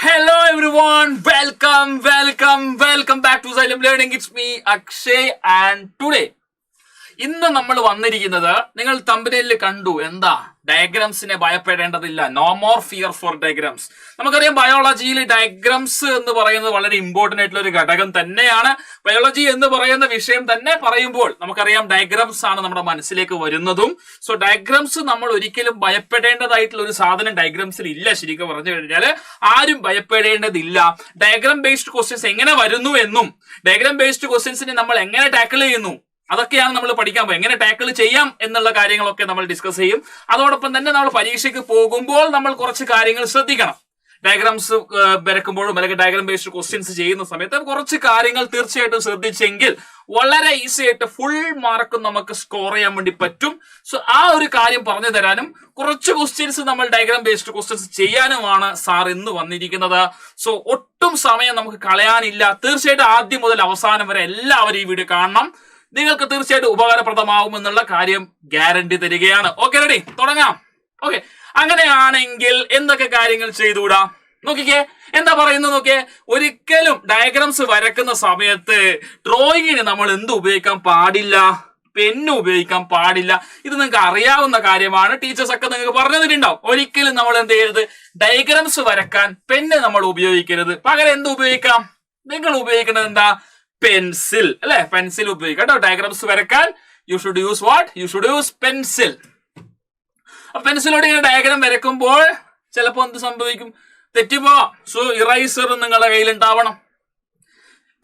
Hello everyone, welcome back to Xylem Learning. It's me Akshay and today ഇന്ന് നമ്മൾ വന്നിരിക്കുന്നത് നിങ്ങൾ തമ്പനയിൽ കണ്ടു എന്താ ഡയഗ്രാംസിനെ ഭയപ്പെടേണ്ടതില്ല. No more fear for diagrams. നമുക്കറിയാം ബയോളജിയിൽ ഡയഗ്രാംസ് എന്ന് പറയുന്നത് വളരെ ഇമ്പോർട്ടന്റ് ആയിട്ടുള്ള ഒരു ഘടകം തന്നെയാണ്. ബയോളജി എന്ന് പറയുന്ന വിഷയം തന്നെ പറയുമ്പോൾ നമുക്കറിയാം ഡയഗ്രാംസ് ആണ് നമ്മുടെ മനസ്സിലേക്ക് വരുന്നതും. സോ ഡയഗ്രാംസ് നമ്മൾ ഒരിക്കലും ഭയപ്പെടേണ്ടതായിട്ടുള്ള ഒരു സാധനം ഡയഗ്രാംസിൽ ഇല്ല. ശരിക്കും പറഞ്ഞു കഴിഞ്ഞാൽ ആരും ഭയപ്പെടേണ്ടതില്ല. ഡയഗ്രാം ബേസ്ഡ് ക്വസ്റ്റ്യൻസ് എങ്ങനെ വരുന്നു എന്നും ഡയഗ്രാം ബേസ്ഡ് ക്വസ്റ്റ്യൻസിനെ നമ്മൾ എങ്ങനെ ടാക്കിൾ ചെയ്യുന്നു അതൊക്കെയാണ് നമ്മൾ പഠിക്കാൻ പോകും. എങ്ങനെ ടാക്കിൾ ചെയ്യാം എന്നുള്ള കാര്യങ്ങളൊക്കെ നമ്മൾ ഡിസ്കസ് ചെയ്യും. അതോടൊപ്പം തന്നെ നമ്മൾ പരീക്ഷയ്ക്ക് പോകുമ്പോൾ നമ്മൾ കുറച്ച് കാര്യങ്ങൾ ശ്രദ്ധിക്കണം. ഡയഗ്രാംസ് വരക്കുമ്പോഴും അല്ലെങ്കിൽ ഡയഗ്രാം ബേസ്ഡ് ക്വസ്റ്റ്യൻസ് ചെയ്യുന്ന സമയത്ത് കുറച്ച് കാര്യങ്ങൾ തീർച്ചയായിട്ടും ശ്രദ്ധിച്ചെങ്കിൽ വളരെ ഈസി ആയിട്ട് ഫുൾ മാർക്ക് നമുക്ക് സ്കോർ ചെയ്യാൻ വേണ്ടി പറ്റും. സോ ആ ഒരു കാര്യം പറഞ്ഞു തരാനും കുറച്ച് ക്വസ്റ്റ്യൻസ് നമ്മൾ ഡയഗ്രാം ബേസ്ഡ് ക്വസ്റ്റ്യൻസ് ചെയ്യാനുമാണ് സാർ ഇന്ന് വന്നിരിക്കുന്നത്. സോ ഒട്ടും സമയം നമുക്ക് കളയാനില്ല. തീർച്ചയായിട്ടും ആദ്യം മുതൽ അവസാനം വരെ എല്ലാവരും ഈ വീഡിയോ കാണണം. നിങ്ങൾക്ക് തീർച്ചയായിട്ടും ഉപകാരപ്രദമാവും എന്നുള്ള കാര്യം ഗ്യാരണ്ടി തരികയാണ്. ഓക്കെ, റെഡി, തുടങ്ങാം. ഓക്കെ, അങ്ങനെയാണെങ്കിൽ എന്തൊക്കെ കാര്യങ്ങൾ ചെയ്തുകൂടാ നോക്കിക്കേ. എന്താ പറയുന്നത് നോക്കിയേ. ഒരിക്കലും ഡയഗ്രാംസ് വരക്കുന്ന സമയത്ത് ഡ്രോയിങ്ങിന് നമ്മൾ എന്ത് ഉപയോഗിക്കാൻ പാടില്ല? പെന്ന് ഉപയോഗിക്കാൻ പാടില്ല. ഇത് നിങ്ങൾക്ക് അറിയാവുന്ന കാര്യമാണ്. ടീച്ചേഴ്സ് ഒക്കെ നിങ്ങൾക്ക് പറഞ്ഞു തന്നിട്ടുണ്ടാവും. ഒരിക്കലും നമ്മൾ എന്ത് ചെയ്യരുത്, ഡയഗ്രാംസ് വരക്കാൻ പെന്ന് നമ്മൾ ഉപയോഗിക്കരുത്. പകരം എന്ത് ഉപയോഗിക്കാം? നിങ്ങൾ ഉപയോഗിക്കുന്നത് എന്താ? പെൻസിൽ അല്ലെ? പെൻസിൽ ഉപയോഗിക്കാം കേട്ടോ. ഡയഗ്രാംസ് വരക്കാൻ you should use what? You should use pencil. പെൻസിലോട് ഇങ്ങനെ ഡയഗ്രാം വരക്കുമ്പോൾ ചിലപ്പോൾ എന്ത് സംഭവിക്കും? തെറ്റിപ്പോവാം. സോ ഇറൈസർ നിങ്ങളുടെ കയ്യിൽ ഉണ്ടാവണം.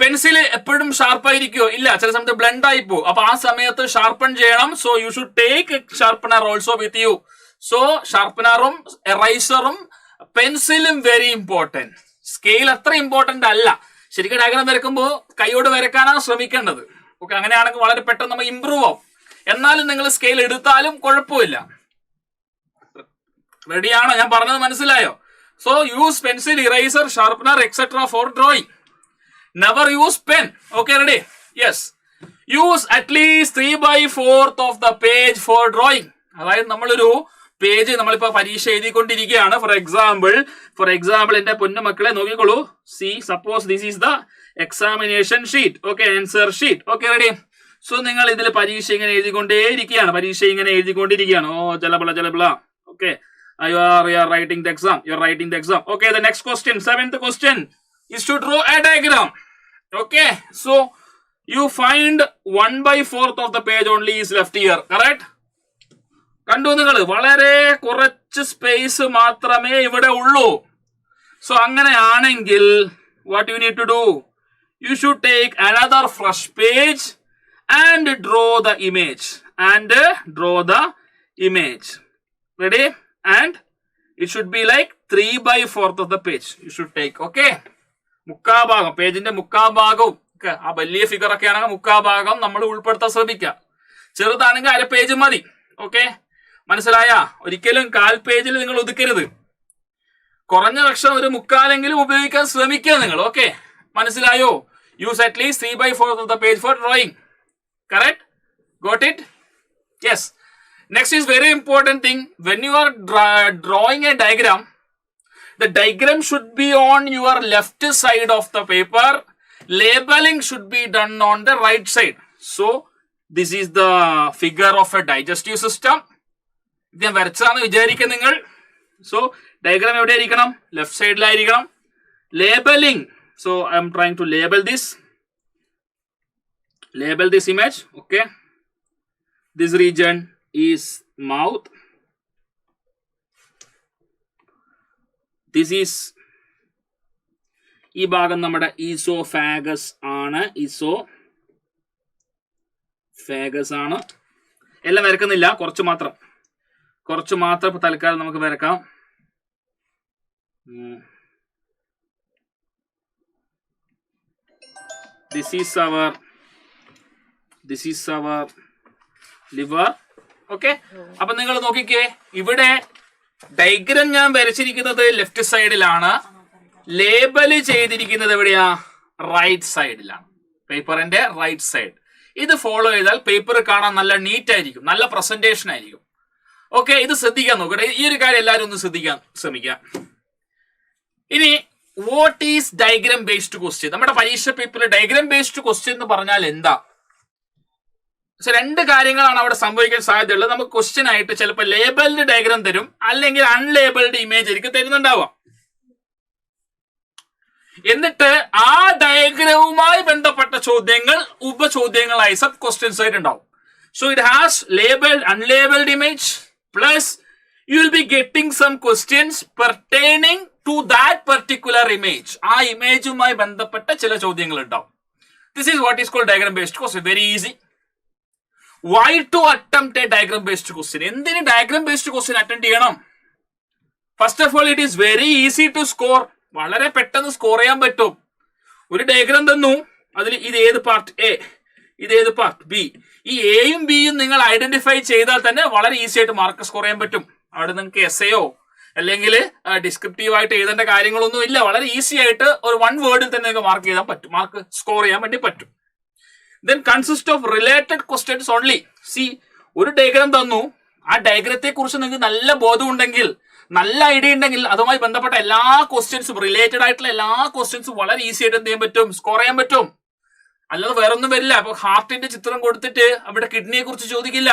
പെൻസിൽ എപ്പോഴും ഷാർപ്പായിരിക്കുമോ? ഇല്ല, ചില സമയത്ത് ബ്ലെൻഡ് ആയി പോകും. അപ്പൊ ആ സമയത്ത് ഷാർപ്പൺ ചെയ്യണം. So you should take sharpener also with you. So ഷാർപ്പനറും എറൈസറും പെൻസിലും വെരി ഇമ്പോർട്ടന്റ്. സ്കെയിൽ അത്ര ഇമ്പോർട്ടന്റ് അല്ല. ശരിക്കും ഡയഗ്രാം വരക്കുമ്പോൾ കൈയോട് വരക്കാനാണ് ശ്രമിക്കേണ്ടത്. ഓക്കെ, അങ്ങനെയാണെങ്കിൽ വളരെ പെട്ടെന്ന് നമ്മൾ ഇമ്പ്രൂവ് ആവും. എന്നാലും നിങ്ങൾ സ്കെയിൽ എടുത്താലും കുഴപ്പമില്ല. റെഡിയാണോ? ഞാൻ പറഞ്ഞത് മനസ്സിലായോ? So use pencil, eraser, sharpener etcetera four drawing. Never use pen. Okay, ready? Yes. Use at least 3/4 of the page four drawing. അതായത് നമ്മളൊരു പേജ് നമ്മളിപ്പോ പരീക്ഷ എഴുതിക്കൊണ്ടിരിക്കുകയാണ്. ഫോർ എക്സാമ്പിൾ എന്റെ പൊന്നു മക്കളെ നോക്കിക്കോളൂ. See, suppose this is the examination sheet. Okay, answer sheet. Okay, ready? So നിങ്ങൾ ഇതിൽ പരീക്ഷ ഇങ്ങനെ എഴുതിക്കൊണ്ടിരിക്കുകയാണ്. ഓ ചലബിള. Okay, you are writing the exam. Okay, the next question, 7th question is to draw a diagram. Okay, so you find 1/4 of the page only is left here, correct? കണ്ടു നിങ്ങൾ? വളരെ കുറച്ച് സ്പേസ് മാത്രമേ ഇവിടെ ഉള്ളൂ. സോ അങ്ങനെയാണെങ്കിൽ what you need to do? You should take another fresh page and draw the image. Ready? And it should be like 3/4 of the page you should take. Okay, മുക്കാഭാഗം, പേജിന്റെ മുക്കാഭാഗവും ആ വലിയ ഫിഗർ ഒക്കെ ആണെങ്കിൽ മുക്കാഭാഗം നമ്മൾ ഉൾപ്പെടുത്താൻ ശ്രമിക്കുക. ചെറുതാണെങ്കിൽ അര പേജ് മതി. ഓക്കെ, മനസ്സിലായ? ഒരിക്കലും 1/4 പേജിൽ നിങ്ങൾ ഒതുക്കരുത്. കുറഞ്ഞ പക്ഷം ഒരു 3/4 ഉപയോഗിക്കാൻ ശ്രമിക്കുക നിങ്ങൾ. ഓക്കെ, മനസ്സിലായോ? Use at least 3/4 of the page for drawing. Correct? Got it? Yes. Next is very important thing. When you are drawing a diagram, the diagram should be on your left side of the paper. Labeling should be done on the right side. So this is the figure of a digestive system. ഇത് ഞാൻ വരച്ചാന്ന് വിചാരിക്കുക നിങ്ങൾ. So diagram എവിടെ ആയിരിക്കണം? Left സൈഡിലായിരിക്കണം. Labelling. So I am trying to label this image. Okay, this region is mouth. This is ഈ ഭാഗം നമ്മുടെ ഈസോഫാഗസ് ആണ്. ഈസോഫാഗസ് ആണ്. എല്ലാം വരക്കുന്നില്ല, കുറച്ച് മാത്രം തൽക്കാലം നമുക്ക് വരക്കാം. This is our liver. Okay, അപ്പൊ നിങ്ങൾ നോക്കിക്കേ. ഇവിടെ ഡയഗ്രാം ഞാൻ വരച്ചിരിക്കുന്നത് ലെഫ്റ്റ് സൈഡിലാണ്. ലേബൽ ചെയ്തിരിക്കുന്നത് എവിടെയാ? റൈറ്റ് സൈഡിലാണ്. പേപ്പറിന്റെ റൈറ്റ് സൈഡ്. ഇത് ഫോളോ ചെയ്താൽ പേപ്പർ കാണാൻ നല്ല നീറ്റ് ആയിരിക്കും, നല്ല പ്രസന്റേഷൻ ആയിരിക്കും. ഓക്കെ, ഇത് ശ്രദ്ധിക്കാൻ നോക്കട്ടെ. ഈ ഒരു കാര്യം എല്ലാവരും ഒന്ന് ശ്രദ്ധിക്കാൻ ശ്രമിക്കാം. ഇനി what is diagram based question? നമ്മുടെ പരീക്ഷ പേപ്പറിൽ ഡയഗ്രാം ബേസ്ഡ് ക്വസ്റ്റ്യൻ എന്ന് പറഞ്ഞാൽ എന്താ? പക്ഷെ രണ്ട് കാര്യങ്ങളാണ് അവിടെ സംഭവിക്കാൻ സാധ്യതയുള്ളത്. നമുക്ക് ക്വസ്റ്റ്യൻ ആയിട്ട് ചിലപ്പോൾ ലേബിൾഡ് ഡയഗ്രാം തരും, അല്ലെങ്കിൽ അൺലേബിൾഡ് ഇമേജ് ആയിരിക്കും തരുന്നുണ്ടാവാം. എന്നിട്ട് ആ ഡയഗ്രാമുമായി ബന്ധപ്പെട്ട ചോദ്യങ്ങൾ ഉപചോദ്യങ്ങളായി സബ് ക്വസ്റ്റ്യൻസ് ആയിട്ടുണ്ടാവും. So it has labelled, unlabelled image, plus you will be getting some questions pertaining to that particular image. ആ ഇമേജുമായി ബന്ധപ്പെട്ട ചില ചോദ്യങ്ങൾ ഉണ്ടാവും. This is what is called diagram based question. Very easy. Why to attempt a diagram based question? എന്തിന് diagram based question attend ചെയ്യണം? First of all, it is very easy to score. വളരെ പെട്ടെന്ന് സ്കോർ ചെയ്യാൻ പറ്റും. ഒരു diagram തന്നു, അതിൽ ഇത് ഏത് പാർട്ട് എ, ഇത് ഏത് പാർട്ട് ബി, ഈ എയും ബിയും നിങ്ങൾ ഐഡന്റിഫൈ ചെയ്താൽ തന്നെ വളരെ ഈസി ആയിട്ട് മാർക്ക് സ്കോർ ചെയ്യാൻ പറ്റും. അവിടെ നിങ്ങൾക്ക് എസ്സേയോ അല്ലെങ്കിൽ ഡിസ്ക്രിപ്റ്റീവ് ആയിട്ട് എഴുതേണ്ട കാര്യങ്ങളൊന്നും ഇല്ല. വളരെ ഈസി ആയിട്ട് ഒരു 1 വേർഡിൽ തന്നെ നിങ്ങൾക്ക് മാർക്ക് ചെയ്യാൻ പറ്റും, മാർക്ക് സ്കോർ ചെയ്യാൻ വേണ്ടി പറ്റും. Then consist of related questions only. C, ഒരു ഡയഗ്രാം തന്നു, ആ ഡയഗ്രത്തെ കുറിച്ച് നിങ്ങൾക്ക് നല്ല ബോധം ഉണ്ടെങ്കിൽ, നല്ല ഐഡിയ ഉണ്ടെങ്കിൽ, അതുമായി ബന്ധപ്പെട്ട എല്ലാ ക്വസ്റ്റ്യൻസും, റിലേറ്റഡ് ആയിട്ടുള്ള എല്ലാ ക്വസ്റ്റ്യൻസും വളരെ ഈസി ആയിട്ട് എന്ത് ചെയ്യാൻ പറ്റും? സ്കോർ ചെയ്യാൻ പറ്റും. അല്ലാതെ വേറെ ഒന്നും വരില്ല. അപ്പൊ ഹാർട്ടിന്റെ ചിത്രം കൊടുത്തിട്ട് അവിടെ കിഡ്നിയെ കുറിച്ച് ചോദിക്കില്ല.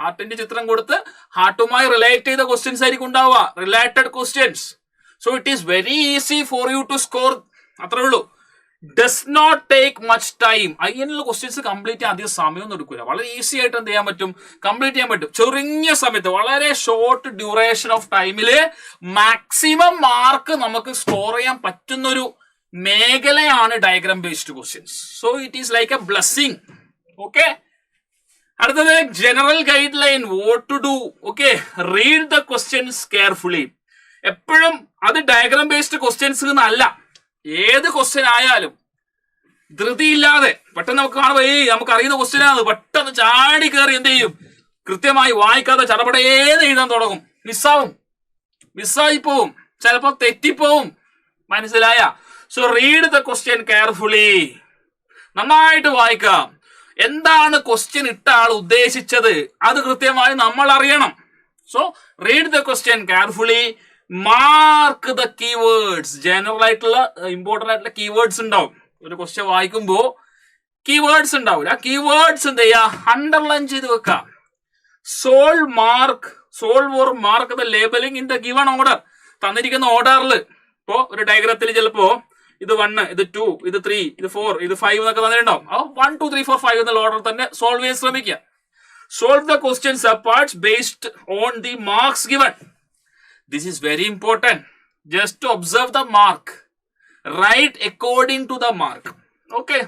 ഹാർട്ടിന്റെ ചിത്രം കൊടുത്ത് ഹാർട്ടുമായി റിലേറ്റ് ചെയ്ത ക്വസ്റ്റ്യൻസ് ആയിരിക്കും ഉണ്ടാവുക, related questions. So it is very easy for you to score. അത്രേ ഉള്ളൂ. Does not take much time. അതിനുള്ള ക്വസ്റ്റ്യൻസ് കംപ്ലീറ്റ് ചെയ്യാൻ അധികം സമയമൊന്നും എടുക്കില്ല. വളരെ ഈസി ആയിട്ട് എന്ത് ചെയ്യാൻ പറ്റും? കംപ്ലീറ്റ് ചെയ്യാൻ പറ്റും. ചെറിയ സമയത്ത്, വളരെ ഷോർട്ട് ഡ്യൂറേഷൻ ഓഫ് ടൈമില് മാക്സിമം മാർക്ക് നമുക്ക് സ്കോർ ചെയ്യാൻ പറ്റുന്നൊരു മേഖലയാണ് diagram based questions. So it is like a blessing. Okay, അടുത്തത് general guideline, what to do. Okay, read the questions carefully. എപ്പോഴും അത് ഡയഗ്രാം ബേസ്ഡ് ക്വസ്റ്റ്യൻസ് എന്നല്ല, ഏത് ക്വസ്റ്റ്യൻ ആയാലും ധൃതിയില്ലാതെ പെട്ടെന്ന് നമുക്ക് കാണുമ്പോൾ നമുക്ക് അറിയുന്ന ക്വസ്റ്റ്യൻ ആണ്, പെട്ടെന്ന് ചാടി കയറി എന്ത് ചെയ്യും? കൃത്യമായി വായിക്കാതെ ചടപടേന്ന് എഴുതാൻ തുടങ്ങും. മിസ്സായി പോവും, ചിലപ്പോൾ തെറ്റിപ്പോവും. മനസ്സിലായ? So read the question carefully. നന്നായിട്ട് വായിക്കാം. എന്താണ് ക്വസ്റ്റ്യൻ ഇട്ട ആൾ ഉദ്ദേശിച്ചത് അത് കൃത്യമായി നമ്മൾ അറിയണം. So read the question carefully. Mark the keywords. General ആയിട്ടുള്ള ഇമ്പോർട്ടന്റ് ആയിട്ടുള്ള കീവേഡ്സ് ഉണ്ടാവും. ഒരു ക്വസ്റ്റ്യൻ വായിക്കുമ്പോൾ കീവേഡ്സ് ഉണ്ടാവില്ല. ആ കീവേഡ്സ് എന്ത് ചെയ്യാ? അണ്ടർലൈൻ ചെയ്ത് വെക്കാം. Solve or mark the labelling in the given order. തന്നിരിക്കുന്ന ഓർഡറിൽ ഇപ്പോ ഒരു ഡയഗ്രത്തിൽ ചിലപ്പോ ഇത് 1, ഇത് 2, ഇത് 3, ഇത് 4, ഇത് 5 എന്നൊക്കെ തന്നിട്ടുണ്ടാവും. 1, 2, 3, 4, 5 എന്നുള്ള ഓർഡർ തന്നെ സോൾവ് ചെയ്യാൻ ശ്രമിക്കുക. Solve the questions apart based on the marks given. This is very important. Just to observe the mark. Write according to the mark. Okay.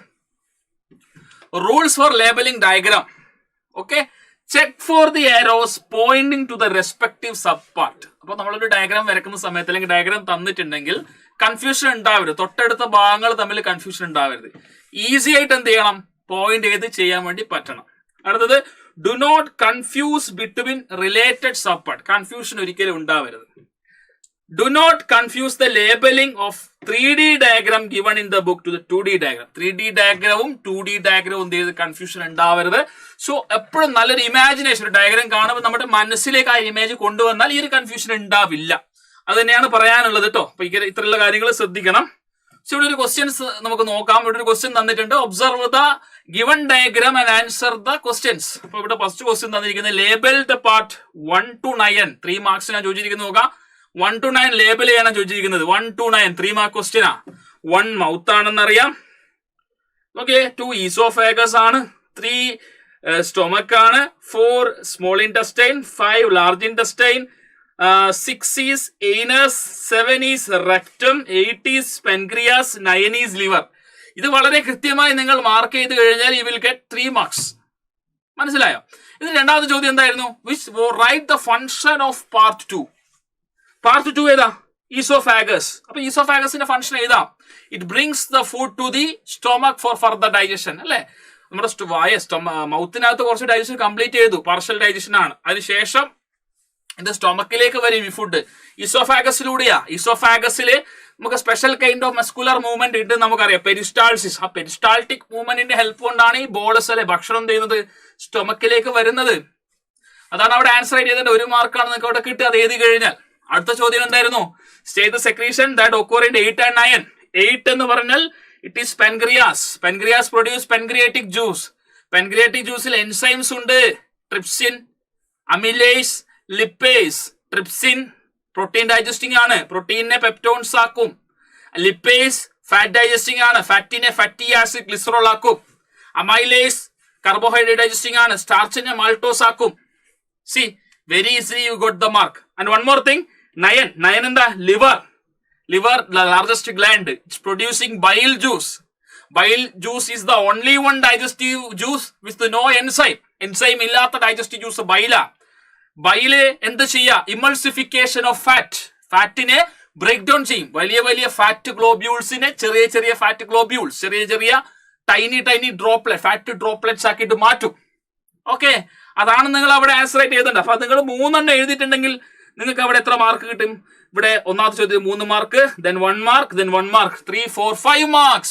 Rules for labeling diagram. Okay. Check for the arrows pointing to the respective subpart. അപ്പോൾ നമ്മളൊരു diagram വരയ്ക്കുന്ന സമയത്ത് അല്ലെങ്കിൽ diagram തന്നിട്ടുണ്ടെങ്കിൽ confusion ഉണ്ടാവരുത്. തൊട്ടടുത്ത ഭാഗങ്ങൾ തമ്മിൽ കൺഫ്യൂഷൻ ഉണ്ടാവരുത്. ഈസി ആയിട്ട് എന്ത് ചെയ്യണം? പോയിന്റ് ചെയ്ത് ചെയ്യാൻ വേണ്ടി പറ്റണം. അടുത്തത്, do not confuse between related subpart. Confusion ഒരിക്കലും ഉണ്ടാവരുത്. Do not confuse the labelling of 3D diagram given in the book to the 2D diagram. 3D ഡയഗ്രാമും 2D ഡയഗ്രാമും എന്ത് ചെയ്ത് കൺഫ്യൂഷൻ ഉണ്ടാവരുത്. സോ എപ്പോഴും നല്ലൊരു ഇമാജിനേഷൻ, ഒരു ഡയഗ്രാം കാണുമ്പോൾ നമ്മുടെ മനസ്സിലേക്ക് ആ ഇമേജ് കൊണ്ടുവന്നാൽ ഈ ഒരു കൺഫ്യൂഷൻ ഉണ്ടാവില്ല. അത് തന്നെയാണ് പറയാനുള്ളത് കേട്ടോ. അപ്പൊ ഇത്രയുള്ള കാര്യങ്ങൾ ശ്രദ്ധിക്കണം. സോ ഇവിടെ ഒരു ക്വസ്റ്റ്യൻസ് നമുക്ക് നോക്കാം. ഇവിടെ ഒരു ക്വസ്റ്റ്യൻ തന്നിട്ടുണ്ട്. Observe the given diagram and answer the questions. അപ്പൊ ഇവിടെ ഫസ്റ്റ് ക്വസ്റ്റ്യൻ തന്നിരിക്കുന്നത് ലേബൽ ദ പാർട്ട് 1 to 9. 3 മാർക്സിനാ ചോദിച്ചിരിക്കുന്നത്. നോക്കാം, 1 to 9 ലേബൽ ചെയ്യാനാണ് ചോദിച്ചിരിക്കുന്നത്. 1 to 9 3 മാർക്ക് ക്വസ്റ്റ്യനാ. 1 മൗത്ത് ആണെന്നറിയാം. ഓക്കെ, 2 ഈസോഫാഗസ് ആണ്, 3 സ്റ്റൊമക് ആണ്, 4 small intestine, 5 large intestine, 6 is anus, 7 is rectum, 8 is pancreas, 9 is liver. ഇത് വളരെ കൃത്യമായി നിങ്ങൾ മാർക്ക് ചെയ്ത് കഴിഞ്ഞാൽ യു വിൽ ഗെറ്റ് 3 മാർക്സ്. മനസ്സിലായോ? ഇത് രണ്ടാമത്തെ ചോദ്യം എന്തായിരുന്നു? Write the function of part 2. Part 2 ഏതാ? ഈസോഫാഗസ്. അപ്പൊ ഈസോഫാഗസിന്റെ ഫംഗ്ഷൻ ഏതാ? It brings the food to the stomach for further digestion. അല്ലെ, നമ്മുടെ മൗത്തിനകത്ത് കുറച്ച് ഡൈജഷൻ കംപ്ലീറ്റ് ചെയ്തു, പാർഷ്യൽ ഡൈജഷൻ ആണ്. അതിനുശേഷം ഇത് സ്റ്റൊമക്കിലേക്ക് വരും ഈ ഫുഡ്. ഈസോഫാഗസിലൂടെയാ. ഈസോഫാഗസില് നമുക്ക് special kind of muscular movement ഉണ്ട്, നമുക്കറിയാം, പെരിസ്റ്റാൾസിസ്. ആ പെരിസ്റ്റാൾട്ടിക് മൂവ്മെന്റിന്റെ ഹെൽപ്പ് കൊണ്ടാണ് ഈ ബോളസ് അല്ലെ ഭക്ഷണം ചെയ്യുന്നത് സ്റ്റൊമക്കിലേക്ക് വരുന്നത്. അതാണ് അവിടെ ആൻസർ ചെയ്തത്. 1 മാർക്കാണ് നിങ്ങൾക്ക് അവിടെ കിട്ടുക അത് എഴുതി കഴിഞ്ഞാൽ. അടുത്ത ചോദ്യം എന്തായിരുന്നു? State the secretion that occur in 8 and 9. 8 എന്ന് പറഞ്ഞാൽ it is pancreas. Pancreas produce pancreatic juice. Pancreatic ജ്യൂസിൽ എൻസൈംസ് ഉണ്ട്. Trypsin, amylase, lipase. Trypsin protein digesting ആണ്, പ്രോട്ടീനെ പെപ്റ്റോൺസ് ആക്കും. ലിപ്പേസ് ഫാറ്റ് ഡൈജസ്റ്റിംഗ് ആണ്, ഫാറ്റിനെ ഫാറ്റി ആസിഡ് ഗ്ലിസറോൾ ആക്കും. അമൈലേസ് കാർബോഹൈഡ്രേറ്റ് ഡൈജസ്റ്റിംഗ് ആണ്, സ്റ്റാർച്ചിനെ മാൾട്ടോസ് ആക്കും. See very easily you got the mark. And one more thing, nine എന്താ? Liver. Liver, the largest gland, it's producing bile juice. Bile juice is the only one digestive juice with no enzyme. Enzyme ഇല്ലാത്ത digestive juice ബൈല. Bile എന്ത് ചെയ്യാ? Emulsification of fat. ഫാറ്റിനെ break down ചെയ്യും. വലിയ വലിയ fat ഗ്ലോബ്യൂൾസിനെ ചെറിയ ഫാറ്റ് ഗ്ലോബ്യൂൾസ്, ചെറിയ ടൈനി ഡ്രോപ്ലെറ്റ്, ഫാറ്റ് ഡ്രോപ്ലെറ്റ്സ് ആക്കിയിട്ട് മാറ്റും. ഓക്കെ, അതാണ് നിങ്ങൾ അവിടെ ആൻസർ ആയിട്ട് എഴുതേണ്ടത്. അപ്പൊ നിങ്ങൾ 3 എഴുതിയിട്ടുണ്ടെങ്കിൽ നിങ്ങൾക്ക് അവിടെ എത്ര മാർക്ക് കിട്ടും? ഇവിടെ ഒന്നാമത്തെ ചോദ്യം 3 mark, then 1 mark, then 1 mark, 3, 4, 5 marks.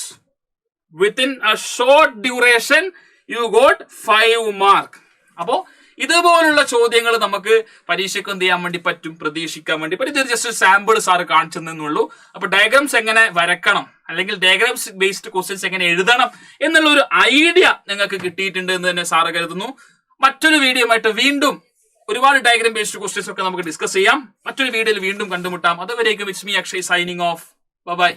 Within a short duration, you got 5 mark. അപ്പോ ഇതുപോലുള്ള ചോദ്യങ്ങൾ നമുക്ക് പരീക്ഷയ്ക്ക് എന്ത് ചെയ്യാൻ വേണ്ടി പറ്റും, പ്രതീക്ഷിക്കാൻ വേണ്ടി പറ്റും. ഇത് ജസ്റ്റ് സാമ്പിൾ സാറ് കാണിച്ചു തന്നുള്ളൂ. അപ്പൊ ഡയഗ്രാംസ് എങ്ങനെ വരക്കണം, അല്ലെങ്കിൽ ഡയഗ്രാംസ് ബേസ്ഡ് ക്വസ്റ്റ്യൻസ് എങ്ങനെ എഴുതണം എന്നുള്ള ഒരു ഐഡിയ നിങ്ങൾക്ക് കിട്ടിയിട്ടുണ്ട് എന്ന് തന്നെ സാറ് കരുതുന്നു. മറ്റൊരു വീഡിയോ ആയിട്ട് വീണ്ടും ഒരുപാട് ഡയഗ്രാം ബേസ്ഡ് ക്വസ്റ്റ്യൻസ് ഒക്കെ നമുക്ക് ഡിസ്കസ് ചെയ്യാം. മറ്റൊരു വീഡിയോയിൽ വീണ്ടും കണ്ടുമുട്ടാം. അതുവരേക്കും it's me Akshay signing off. By.